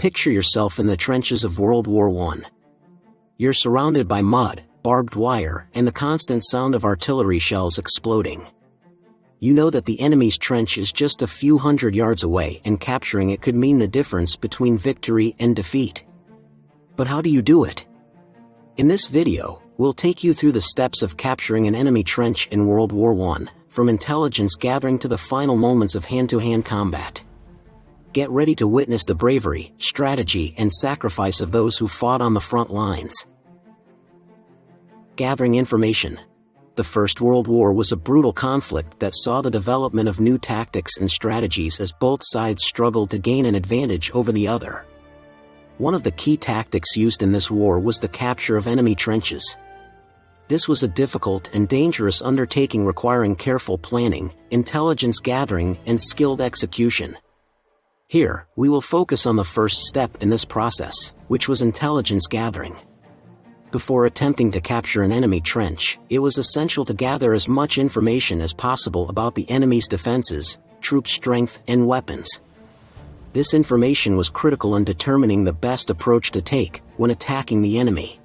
Picture yourself in the trenches of World War I. You're surrounded by mud, barbed wire, and the constant sound of artillery shells exploding. You know that the enemy's trench is just a few hundred yards away, and capturing it could mean the difference between victory and defeat. But how do you do it? In this video, we'll take you through the steps of capturing an enemy trench in World War I, from intelligence gathering to the final moments of hand-to-hand combat. Get ready to witness the bravery, strategy, and sacrifice of those who fought on the front lines. Gathering information. The First World War was a brutal conflict that saw the development of new tactics and strategies as both sides struggled to gain an advantage over the other. One of the key tactics used in this war was the capture of enemy trenches. This was a difficult and dangerous undertaking requiring careful planning, intelligence gathering, and skilled execution. Here, we will focus on the first step in this process, which was intelligence gathering. Before attempting to capture an enemy trench, it was essential to gather as much information as possible about the enemy's defenses, troop strength, and weapons. This information was critical in determining the best approach to take when attacking the enemy.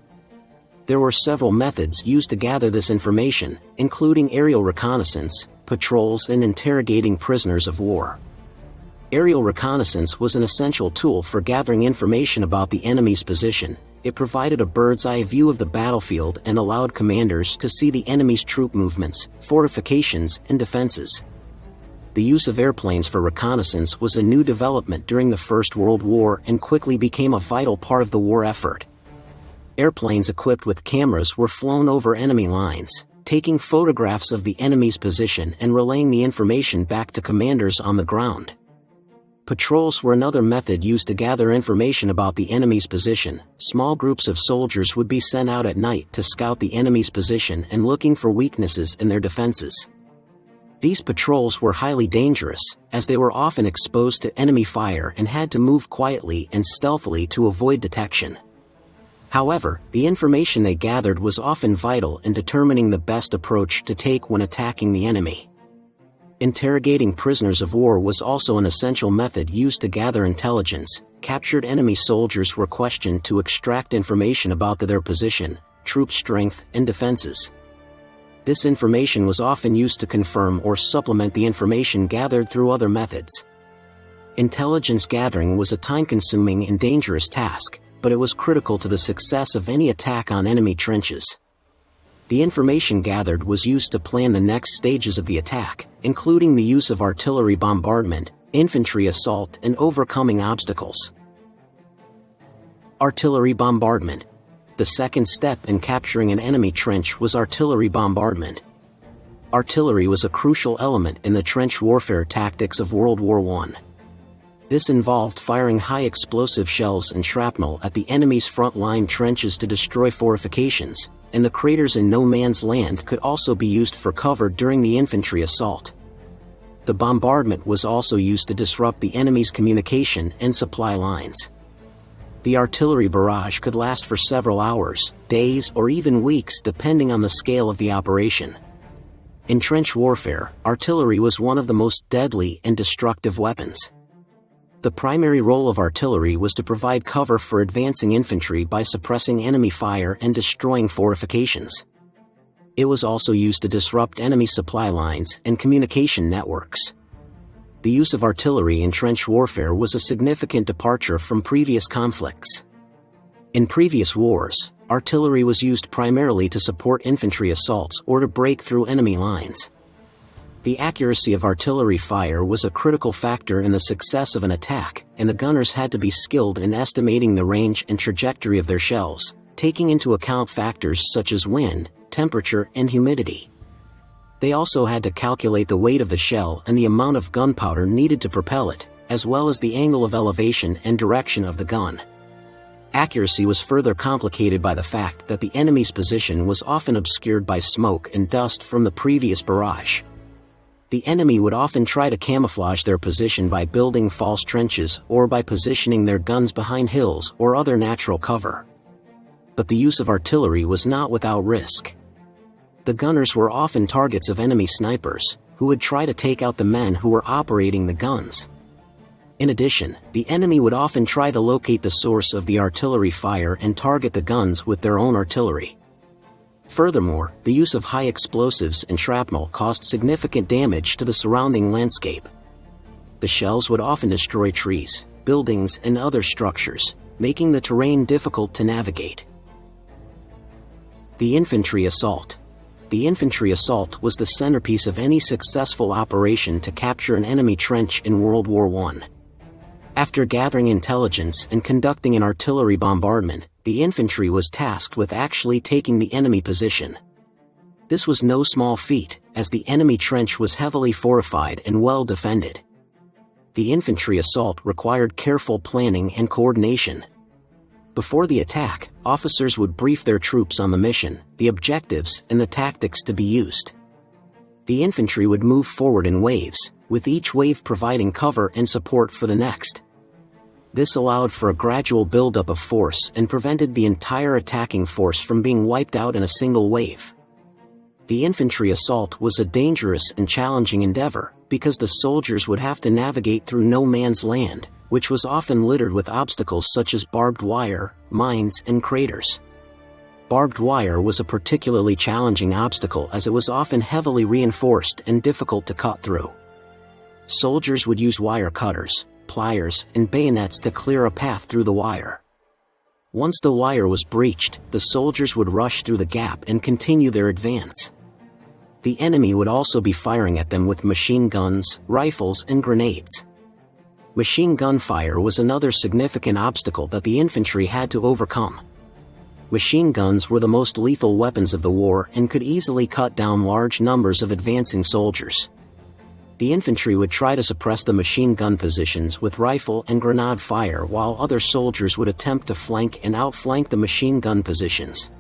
There were several methods used to gather this information, including aerial reconnaissance, patrols, and interrogating prisoners of war. Aerial reconnaissance was an essential tool for gathering information about the enemy's position. It provided a bird's-eye view of the battlefield and allowed commanders to see the enemy's troop movements, fortifications, and defenses. The use of airplanes for reconnaissance was a new development during the First World War and quickly became a vital part of the war effort. Airplanes equipped with cameras were flown over enemy lines, taking photographs of the enemy's position and relaying the information back to commanders on the ground. Patrols were another method used to gather information about the enemy's position. Small groups of soldiers would be sent out at night to scout the enemy's position and looking for weaknesses in their defenses. These patrols were highly dangerous, as they were often exposed to enemy fire and had to move quietly and stealthily to avoid detection. However, the information they gathered was often vital in determining the best approach to take when attacking the enemy. Interrogating prisoners of war was also an essential method used to gather intelligence. Captured enemy soldiers were questioned to extract information about their position, troop strength, and defenses. This information was often used to confirm or supplement the information gathered through other methods. Intelligence gathering was a time-consuming and dangerous task, but it was critical to the success of any attack on enemy trenches. The information gathered was used to plan the next stages of the attack, including the use of artillery bombardment, infantry assault, and overcoming obstacles. Artillery bombardment. The second step in capturing an enemy trench was artillery bombardment. Artillery was a crucial element in the trench warfare tactics of World War I. This involved firing high-explosive shells and shrapnel at the enemy's front-line trenches to destroy fortifications, and the craters in no man's land could also be used for cover during the infantry assault. The bombardment was also used to disrupt the enemy's communication and supply lines. The artillery barrage could last for several hours, days, or even weeks depending on the scale of the operation. In trench warfare, artillery was one of the most deadly and destructive weapons. The primary role of artillery was to provide cover for advancing infantry by suppressing enemy fire and destroying fortifications. It was also used to disrupt enemy supply lines and communication networks. The use of artillery in trench warfare was a significant departure from previous conflicts. In previous wars, artillery was used primarily to support infantry assaults or to break through enemy lines. The accuracy of artillery fire was a critical factor in the success of an attack, and the gunners had to be skilled in estimating the range and trajectory of their shells, taking into account factors such as wind, temperature, and humidity. They also had to calculate the weight of the shell and the amount of gunpowder needed to propel it, as well as the angle of elevation and direction of the gun. Accuracy was further complicated by the fact that the enemy's position was often obscured by smoke and dust from the previous barrage. The enemy would often try to camouflage their position by building false trenches or by positioning their guns behind hills or other natural cover. But the use of artillery was not without risk. The gunners were often targets of enemy snipers, who would try to take out the men who were operating the guns. In addition, the enemy would often try to locate the source of the artillery fire and target the guns with their own artillery. Furthermore, the use of high explosives and shrapnel caused significant damage to the surrounding landscape. The shells would often destroy trees, buildings, and other structures, making the terrain difficult to navigate. The infantry assault. The infantry assault was the centerpiece of any successful operation to capture an enemy trench in World War I. After gathering intelligence and conducting an artillery bombardment, the infantry was tasked with actually taking the enemy position. This was no small feat, as the enemy trench was heavily fortified and well defended. The infantry assault required careful planning and coordination. Before the attack, officers would brief their troops on the mission, the objectives, and the tactics to be used. The infantry would move forward in waves, with each wave providing cover and support for the next. This allowed for a gradual buildup of force and prevented the entire attacking force from being wiped out in a single wave. The infantry assault was a dangerous and challenging endeavor, because the soldiers would have to navigate through no man's land, which was often littered with obstacles such as barbed wire, mines, and craters. Barbed wire was a particularly challenging obstacle as it was often heavily reinforced and difficult to cut through. Soldiers would use wire cutters, pliers, and bayonets to clear a path through the wire. Once the wire was breached, the soldiers would rush through the gap and continue their advance. The enemy would also be firing at them with machine guns, rifles, and grenades. Machine gun fire was another significant obstacle that the infantry had to overcome. Machine guns were the most lethal weapons of the war and could easily cut down large numbers of advancing soldiers. The infantry would try to suppress the machine gun positions with rifle and grenade fire, while other soldiers would attempt to flank and outflank the machine gun positions.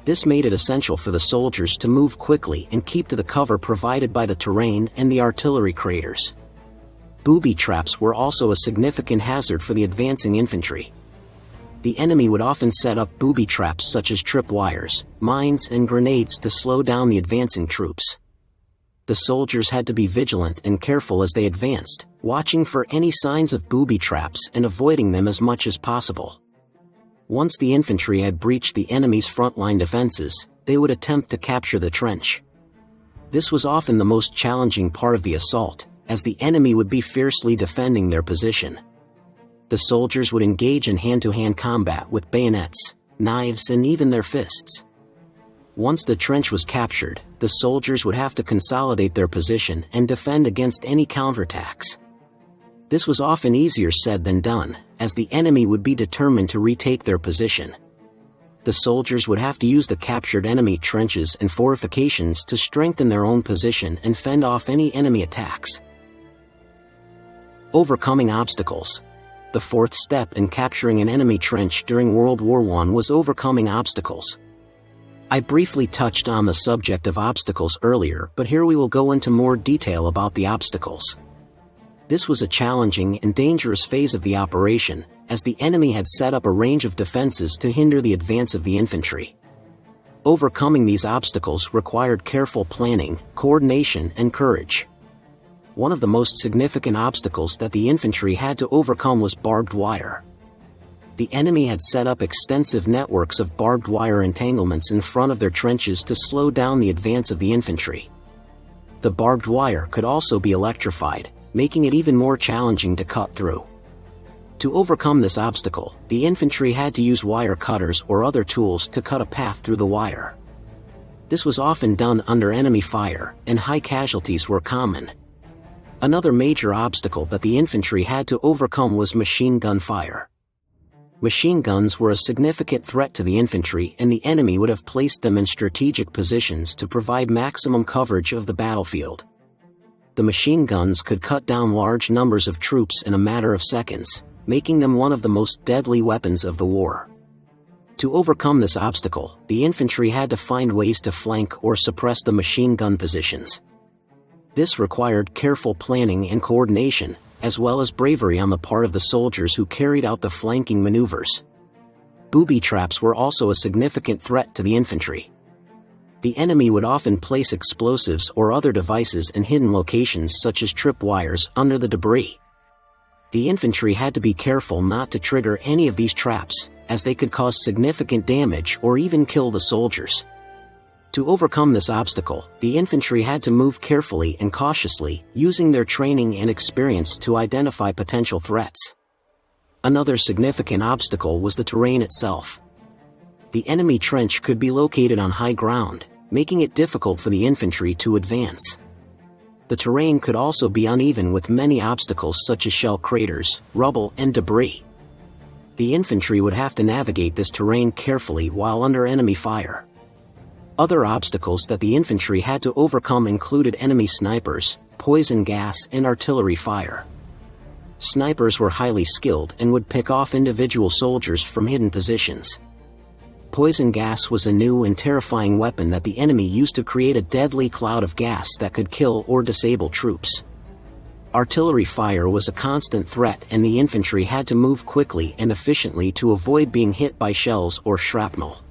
This made it essential for the soldiers to move quickly and keep to the cover provided by the terrain and the artillery craters. Booby traps were also a significant hazard for the advancing infantry. The enemy would often set up booby traps such as tripwires, mines, and grenades to slow down the advancing troops. The soldiers had to be vigilant and careful as they advanced, watching for any signs of booby traps and avoiding them as much as possible. Once the infantry had breached the enemy's frontline defenses, they would attempt to capture the trench. This was often the most challenging part of the assault, as the enemy would be fiercely defending their position. The soldiers would engage in hand-to-hand combat with bayonets, knives, and even their fists. Once the trench was captured, the soldiers would have to consolidate their position and defend against any counterattacks. This was often easier said than done, as the enemy would be determined to retake their position. The soldiers would have to use the captured enemy trenches and fortifications to strengthen their own position and fend off any enemy attacks. Overcoming obstacles. The fourth step in capturing an enemy trench during World War I was overcoming obstacles. I briefly touched on the subject of obstacles earlier, but here we will go into more detail about the obstacles. This was a challenging and dangerous phase of the operation, as the enemy had set up a range of defenses to hinder the advance of the infantry. Overcoming these obstacles required careful planning, coordination, and courage. One of the most significant obstacles that the infantry had to overcome was barbed wire. The enemy had set up extensive networks of barbed wire entanglements in front of their trenches to slow down the advance of the infantry. The barbed wire could also be electrified, making it even more challenging to cut through. To overcome this obstacle, the infantry had to use wire cutters or other tools to cut a path through the wire. This was often done under enemy fire, and high casualties were common. Another major obstacle that the infantry had to overcome was machine gun fire. Machine guns were a significant threat to the infantry, and the enemy would have placed them in strategic positions to provide maximum coverage of the battlefield. The machine guns could cut down large numbers of troops in a matter of seconds, making them one of the most deadly weapons of the war. To overcome this obstacle, the infantry had to find ways to flank or suppress the machine gun positions. This required careful planning and coordination, as well as bravery on the part of the soldiers who carried out the flanking maneuvers. Booby traps were also a significant threat to the infantry. The enemy would often place explosives or other devices in hidden locations such as tripwires under the debris. The infantry had to be careful not to trigger any of these traps, as they could cause significant damage or even kill the soldiers. To overcome this obstacle, the infantry had to move carefully and cautiously, using their training and experience to identify potential threats. Another significant obstacle was the terrain itself. The enemy trench could be located on high ground, making it difficult for the infantry to advance. The terrain could also be uneven with many obstacles such as shell craters, rubble, and debris. The infantry would have to navigate this terrain carefully while under enemy fire. Other obstacles that the infantry had to overcome included enemy snipers, poison gas, and artillery fire. Snipers were highly skilled and would pick off individual soldiers from hidden positions. Poison gas was a new and terrifying weapon that the enemy used to create a deadly cloud of gas that could kill or disable troops. Artillery fire was a constant threat, and the infantry had to move quickly and efficiently to avoid being hit by shells or shrapnel.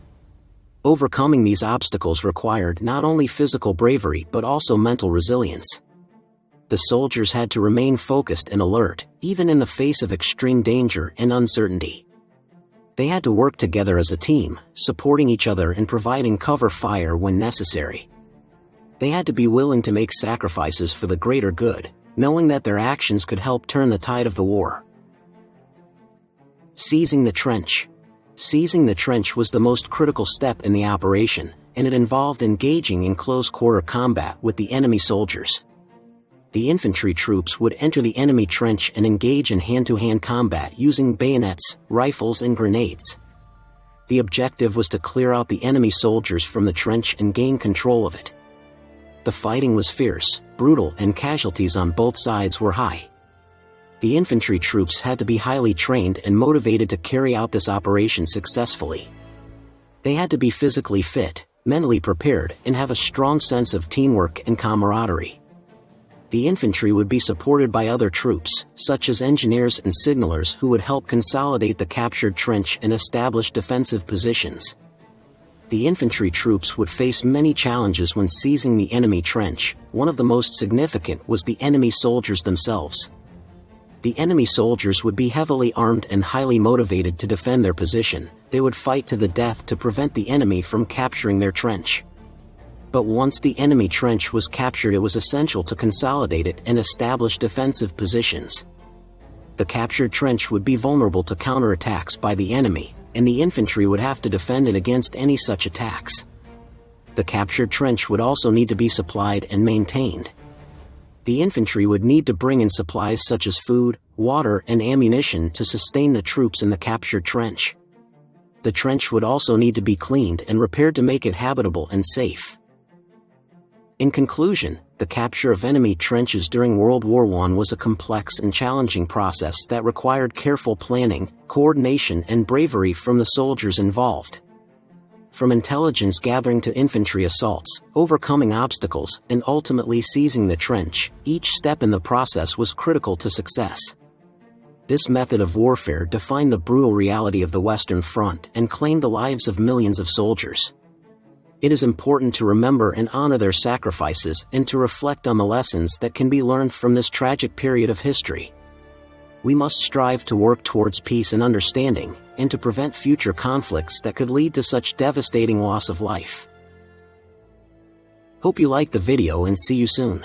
Overcoming these obstacles required not only physical bravery but also mental resilience. The soldiers had to remain focused and alert, even in the face of extreme danger and uncertainty. They had to work together as a team, supporting each other and providing cover fire when necessary. They had to be willing to make sacrifices for the greater good, knowing that their actions could help turn the tide of the war. Seizing the trench. Seizing the trench was the most critical step in the operation, and it involved engaging in close-quarter combat with the enemy soldiers. The infantry troops would enter the enemy trench and engage in hand-to-hand combat using bayonets, rifles, and grenades. The objective was to clear out the enemy soldiers from the trench and gain control of it. The fighting was fierce, brutal, and casualties on both sides were high. The infantry troops had to be highly trained and motivated to carry out this operation successfully. They had to be physically fit, mentally prepared, and have a strong sense of teamwork and camaraderie. The infantry would be supported by other troops, such as engineers and signalers, who would help consolidate the captured trench and establish defensive positions. The infantry troops would face many challenges when seizing the enemy trench. One of the most significant was the enemy soldiers themselves. The enemy soldiers would be heavily armed and highly motivated to defend their position. They would fight to the death to prevent the enemy from capturing their trench. But once the enemy trench was captured, it was essential to consolidate it and establish defensive positions. The captured trench would be vulnerable to counterattacks by the enemy, and the infantry would have to defend it against any such attacks. The captured trench would also need to be supplied and maintained. The infantry would need to bring in supplies such as food, water, and ammunition to sustain the troops in the captured trench. The trench would also need to be cleaned and repaired to make it habitable and safe. In conclusion, the capture of enemy trenches during World War I was a complex and challenging process that required careful planning, coordination, and bravery from the soldiers involved. From intelligence gathering to infantry assaults, overcoming obstacles, and ultimately seizing the trench, each step in the process was critical to success. This method of warfare defined the brutal reality of the Western Front and claimed the lives of millions of soldiers. It is important to remember and honor their sacrifices and to reflect on the lessons that can be learned from this tragic period of history. We must strive to work towards peace and understanding, and to prevent future conflicts that could lead to such devastating loss of life. Hope you liked the video and see you soon.